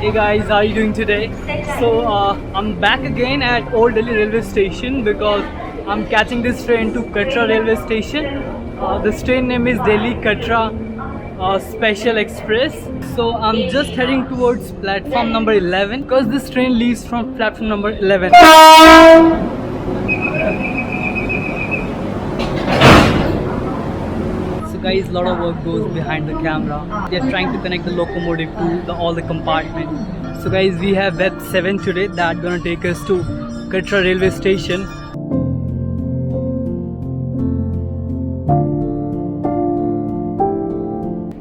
Hey guys, how are you doing today? I'm back again at Old Delhi railway station because I'm catching this train to Katra railway station. This train name is Delhi Katra Special Express. So I'm just heading towards platform number 11 because this train leaves from platform number 11. So guys, a lot of work goes behind the camera. They're trying to connect the locomotive to all the compartment. So guys, we have web 7 today that gonna take us to Katra railway station.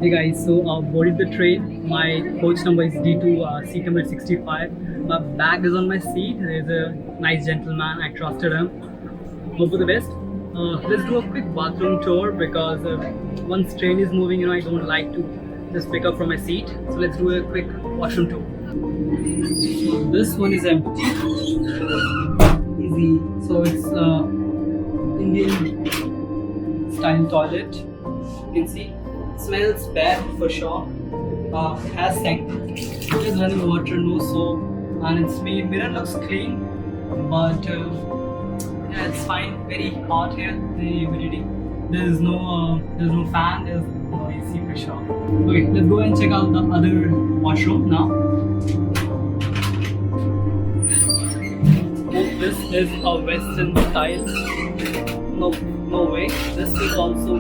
Hey guys, so boarded the train. My coach number is D2, seat number 65. My bag is on my seat. There's a nice gentleman. I trusted him. Hope for the best. Let's do a quick bathroom tour because once train is moving, I don't like to just pick up from my seat. So let's do a quick washroom tour. So this one is empty. Easy. So it's Indian style toilet. You can see. It smells bad for sure. It has sink. There's running water, no soap, and its mirror looks clean, but yeah, it's fine. Very hot here. The humidity. There's no fan. There's no AC for sure. Okay, let's go and check out the other washroom now. Oh, this is a Western style. No way. This is also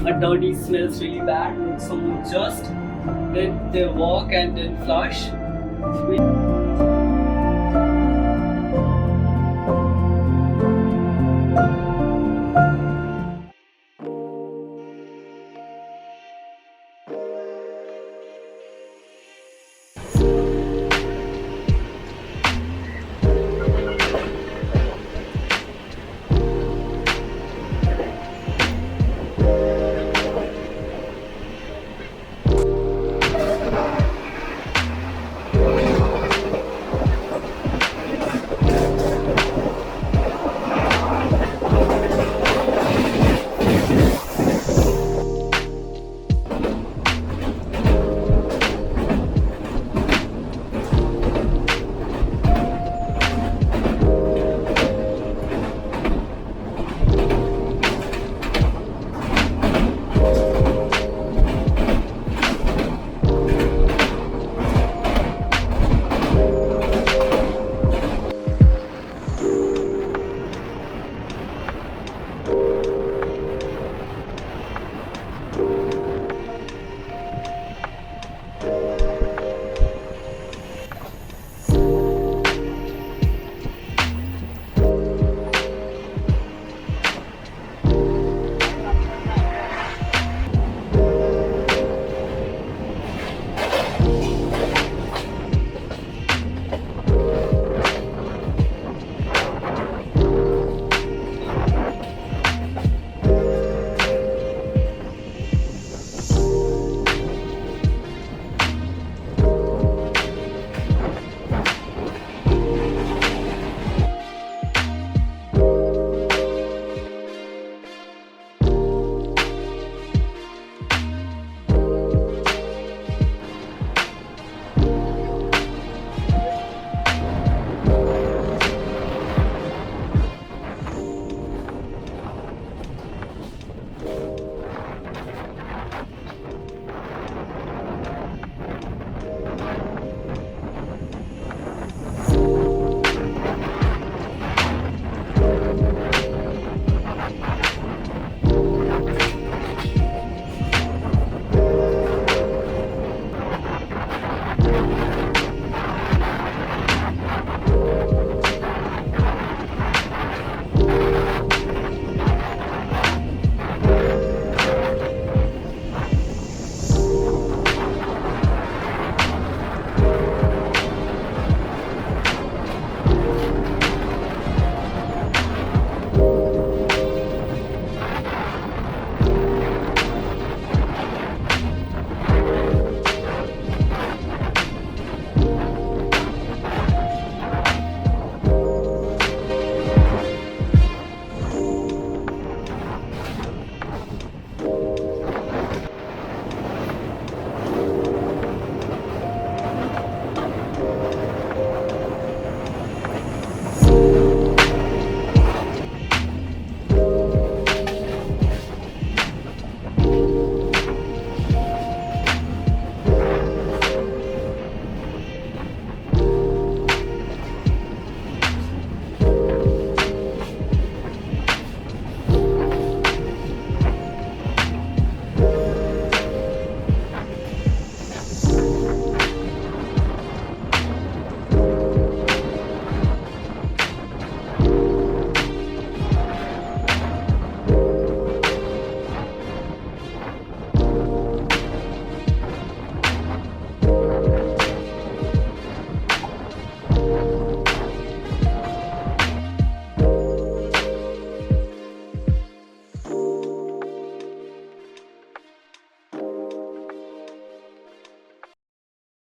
a dirty. Smells really bad. Someone just did their work and then flush.